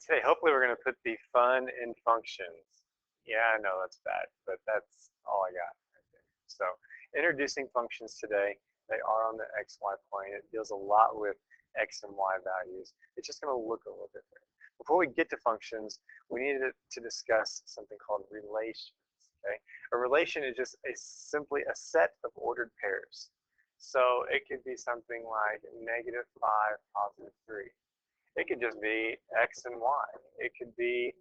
today, hopefully we're going to put the fun in functions. Yeah, I know that's bad, but that's all I got right there. So introducing functions today, they are on the XY plane. It deals a lot with X and Y values. It's just going to look a little different. Before we get to functions, we needed to discuss something called relations. Okay, a relation is just simply a set of ordered pairs. So it could be something like -5, +3. It could just be X and Y. It could be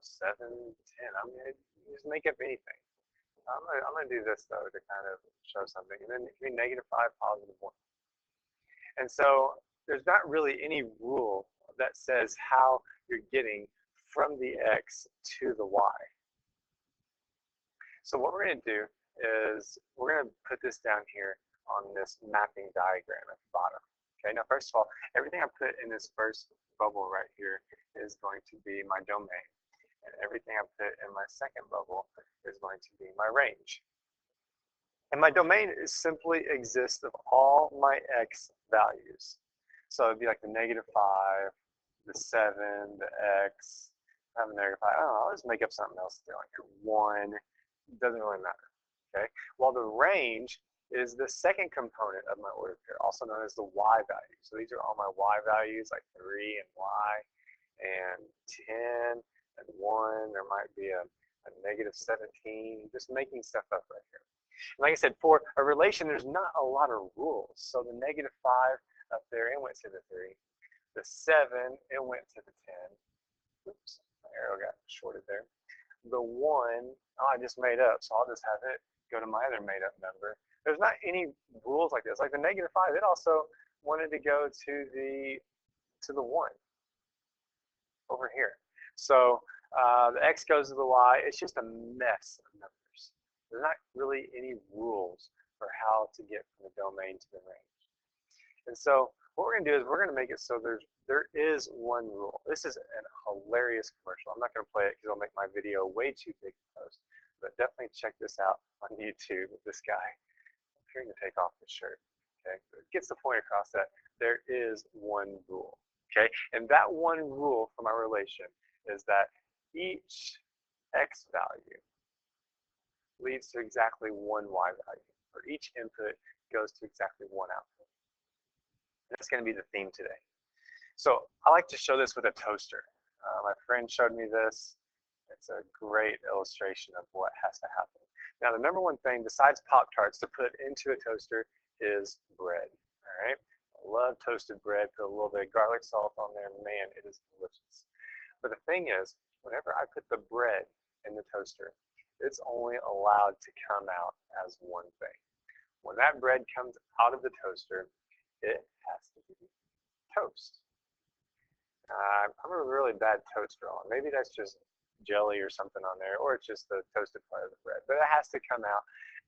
7, 10. I'm going to just make up anything. I'm gonna do this though to kind of show something. And then it can be -5, +1. And so there's not really any rule that says how you're getting from the X to the Y. So what we're going to do is we're going to put this down here on this mapping diagram at the bottom. Okay, now first of all, everything I put in this first bubble right here is going to be my domain. And everything I put in my second bubble is going to be my range. And my domain is simply exists of all my X values. So it'd be like the -5, the 7, the X, I have a -5. I don't know, I'll just make up something else there, like 1. It doesn't really matter. Okay. While the range is the second component of my ordered pair, also known as the Y value. So these are all my Y values, like 3 and Y, and 10 and 1. There might be a -17. Just making stuff up right here. And like I said, for a relation, there's not a lot of rules. So the -5 up there, it went to the 3. The 7, it went to the 10. Oops, my arrow got shorted there. The 1, oh, I just made up, so I'll just have it go to my other made up number. There's not any rules like this. Like the -5, it also wanted to go to the 1 over here. So the X goes to the Y. It's just a mess of numbers. There's not really any rules for how to get from the domain to the range. And so what we're going to do is we're going to make it so there is one rule. This is a hilarious commercial. I'm not going to play it because it'll make my video way too big to post. But definitely check this out on YouTube with this guy. I'm trying to take off his shirt. Okay, so it gets the point across that there is one rule. Okay, and that one rule for my relation is that each X value leads to exactly one Y value, or each input goes to exactly one output. And that's going to be the theme today. So I like to show this with a toaster. My friend showed me this. It's a great illustration of what has to happen. Now, the number one thing besides Pop-Tarts to put into a toaster is bread. All right, I love toasted bread. Put a little bit of garlic salt on there. Man, it is delicious. But the thing is, whenever I put the bread in the toaster, it's only allowed to come out as one thing. When that bread comes out of the toaster, it has to be toast. I'm a really bad toaster on. Maybe that's just jelly or something on there, or it's just the toasted part of the bread. But it has to come out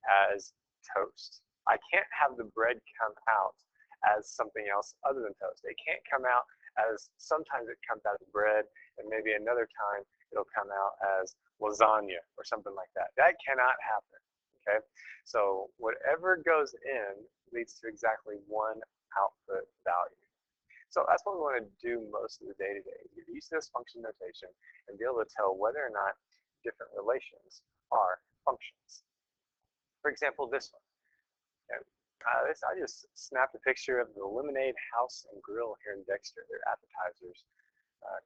as toast. I can't have the bread come out as something else other than toast. It can't come out as, sometimes it comes out as bread, and maybe another time it'll come out as lasagna or something like that. That cannot happen. Okay, so whatever goes in leads to exactly one output value. So that's what we want to do most of the day to day. Use this function notation and be able to tell whether or not different relations are functions. For example, this one. Okay. I just snapped a picture of the Lemonade House and Grill here in Dexter. They're appetizers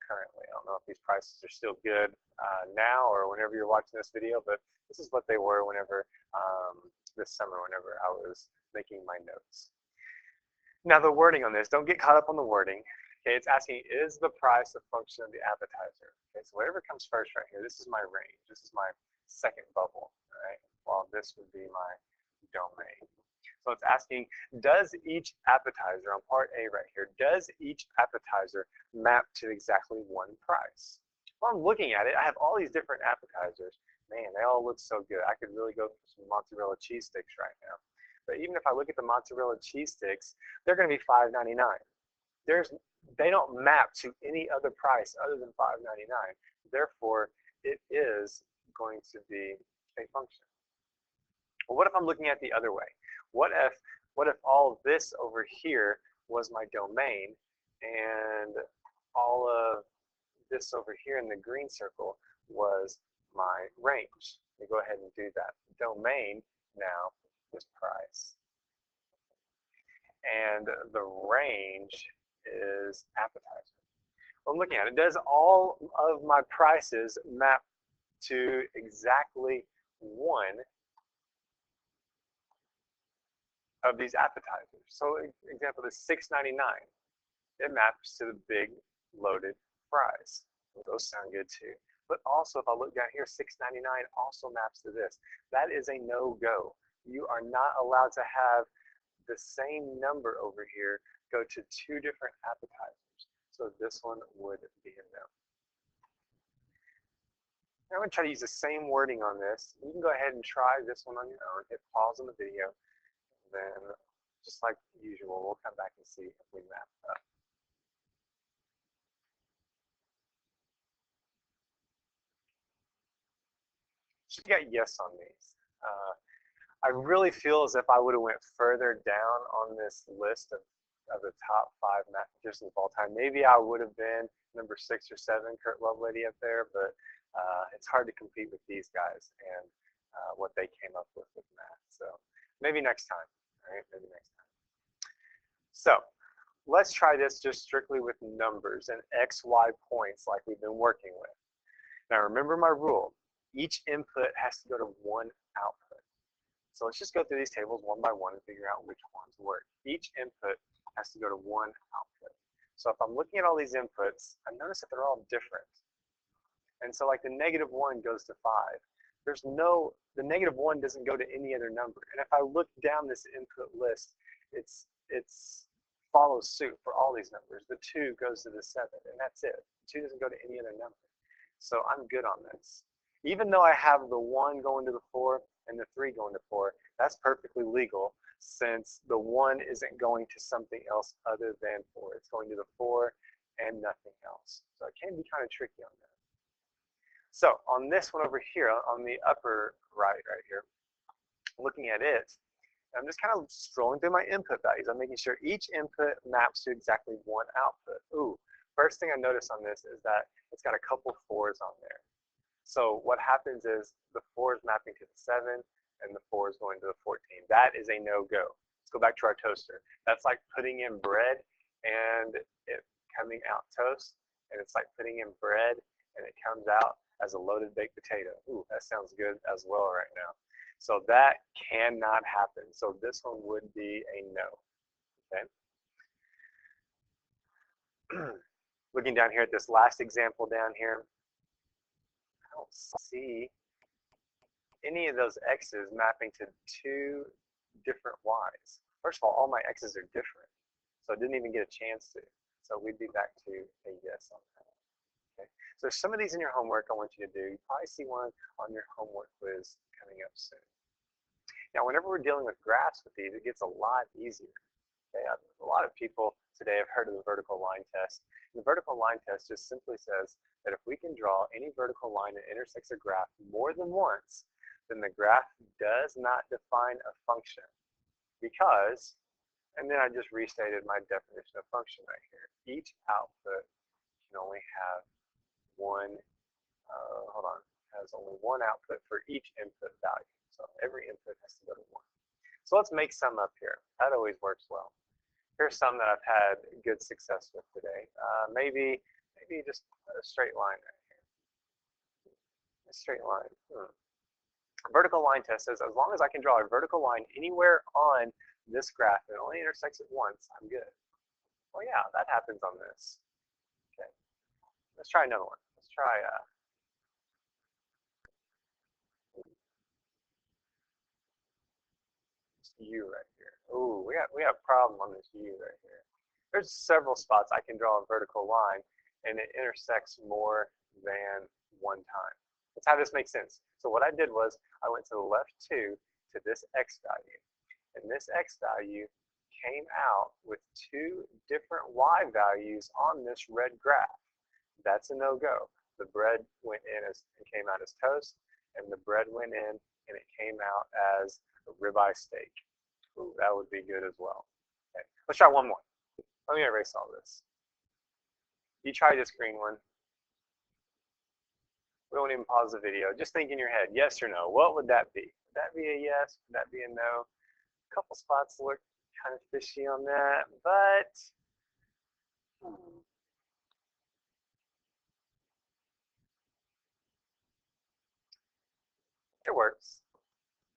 currently. I don't know if these prices are still good now or whenever you're watching this video, but this is what they were whenever this summer, whenever I was making my notes. Now the wording on this, don't get caught up on the wording. Okay, it's asking, is the price a function of the appetizer? Okay, so whatever comes first right here, this is my range. This is my second bubble, all right? While this would be my domain. So it's asking, does each appetizer on part A right here, does each appetizer map to exactly one price? Well, I'm looking at it, I have all these different appetizers. Man, they all look so good. I could really go for some mozzarella cheese sticks right now. But even if I look at the mozzarella cheese sticks, they're going to be $5.99. They don't map to any other price other than $5.99. Therefore, it is going to be a function. Well, what if I'm looking at the other way? What if all this over here was my domain and all of this over here in the green circle was my range. We go ahead and do that. Domain now is price. And the range is appetizer. I'm looking at it. Does all of my prices map to exactly one of these appetizers? So example, the $6.99, it maps to the big loaded fries. Those sound good too. But also, if I look down here, $6.99 also maps to this. That is a no-go. You are not allowed to have the same number over here go to two different appetizers. So this one would be a no. I'm going to try to use the same wording on this. You can go ahead and try this one on your own. Hit pause on the video. Then, just like usual, we'll come back and see if we map up. So you got yes on these. I really feel as if I would have went further down on this list of the top 5 mathematicians of all time. Maybe I would have been number 6 or 7, Kurt Lovelady up there, but it's hard to compete with these guys and what they came up with math. So maybe next time, all right? Maybe next time. So let's try this just strictly with numbers and x, y points like we've been working with. Now remember my rule. Each input has to go to one output. So let's just go through these tables one by one and figure out which ones work. Each input has to go to one output. So if I'm looking at all these inputs, I notice that they're all different. And so like the -1 goes to 5. There's no, the -1 doesn't go to any other number. And if I look down this input list, it's follows suit for all these numbers. The 2 goes to the 7, and that's it. 2 doesn't go to any other number. So I'm good on this. Even though I have the 1 going to the 4 and the 3 going to 4, that's perfectly legal since the 1 isn't going to something else other than 4. It's going to the 4 and nothing else. So it can be kind of tricky on that. So on this one over here, on the upper right here, looking at it, I'm just kind of scrolling through my input values. I'm making sure each input maps to exactly one output. Ooh, first thing I notice on this is that it's got a couple 4s on there. So what happens is the 4 is mapping to the 7 and the 4 is going to the 14. That is a no-go. Let's go back to our toaster. That's like putting in bread and it coming out toast. And it's like putting in bread and it comes out as a loaded baked potato. Ooh, that sounds good as well right now. So that cannot happen. So this one would be a no. Okay. Looking down here at this last example down here, I don't see any of those x's mapping to 2 different y's. First of all my x's are different, so I didn't even get a chance to. So we'd be back to a yes on that. Okay. So some of these in your homework I want you to do. You probably see one on your homework quiz coming up soon. Now, whenever we're dealing with graphs with these, it gets a lot easier. Okay. A lot of people today have heard of the vertical line test. The vertical line test just simply says that if we can draw any vertical line that intersects a graph more than once, then the graph does not define a function. Because, and then I just restated my definition of function right here. Each output can only have one, has only one output for each input value. So every input has to go to 1. So let's make some up here. That always works well. Here's some that I've had good success with today. Maybe just a straight line right here. A straight line. Vertical line test says as long as I can draw a vertical line anywhere on this graph and it only intersects it once, I'm good. Well, yeah, that happens on this. Okay. Let's try another one. Let's try U right here. Ooh, we have a problem on this U right here. There's several spots I can draw a vertical line and it intersects more than one time. Let's have this make sense. So what I did was I went to the left 2 to this x value. And this x value came out with 2 different y values on this red graph. That's a no-go. The bread went in and came out as toast, and the bread went in and it came out as a ribeye steak. Ooh, that would be good as well. Okay, let's try one more. Let me erase all this. You try this green one. We won't even pause the video. Just think in your head, yes or no. What would that be? Would that be a yes? Would that be a no? A couple spots look kind of fishy on that, but it works.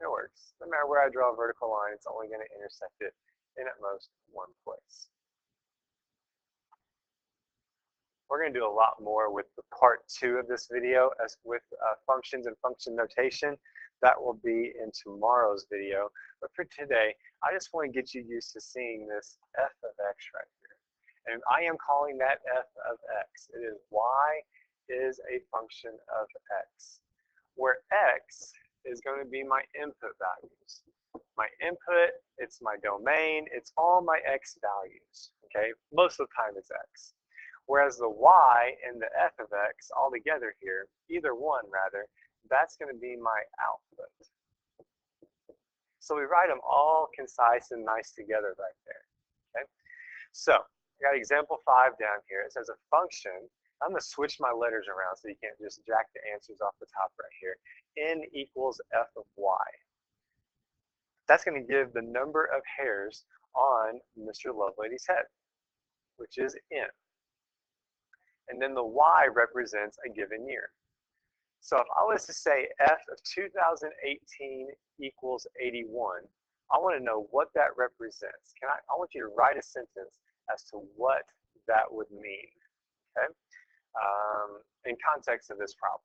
It works. No matter where I draw a vertical line, it's only going to intersect it in at most one place. We're going to do a lot more with the part 2 of this video as with functions and function notation. That will be in tomorrow's video. But for today, I just want to get you used to seeing this f of x right here. And I am calling that f of x. It is y is a function of x, where x is going to be my input values. My input, it's my domain, it's all my x values, okay? Most of the time it's x. Whereas the y and the f of x all together here, either one rather, that's going to be my output. So we write them all concise and nice together right there, okay? So I got example 5 down here. It says a function. I'm going to switch my letters around so you can't just jack the answers off the top right here. N equals f of y. That's going to give the number of hairs on Mr. Lovelady's head, which is n. And then the y represents a given year. So if I was to say f of 2018 equals 81, I want to know what that represents. I want you to write a sentence as to what that would mean, okay, in context of this problem.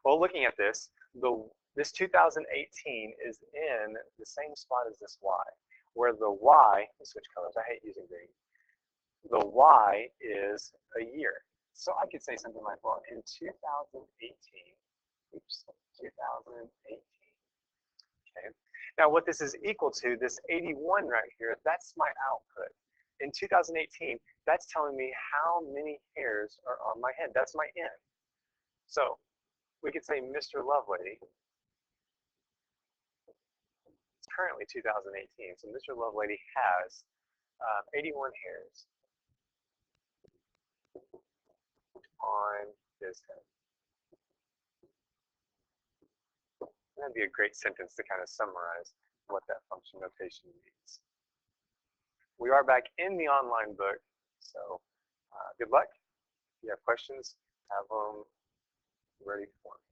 Well, looking at this, this 2018 is in the same spot as this y, where the y, let's switch colors, I hate using green. The y is a year. So I could say something like, well, in 2018, oops, 2018, okay. Now what this is equal to, this 81 right here, that's my output. In 2018, that's telling me how many hairs are on my head. That's my n. So we could say Mr. Lovelady, it's currently 2018, so Mr. Lovelady has 81 hairs on his head. That'd be a great sentence to kind of summarize what that function notation means. We are back in the online book, so good luck. If you have questions, have them ready for me.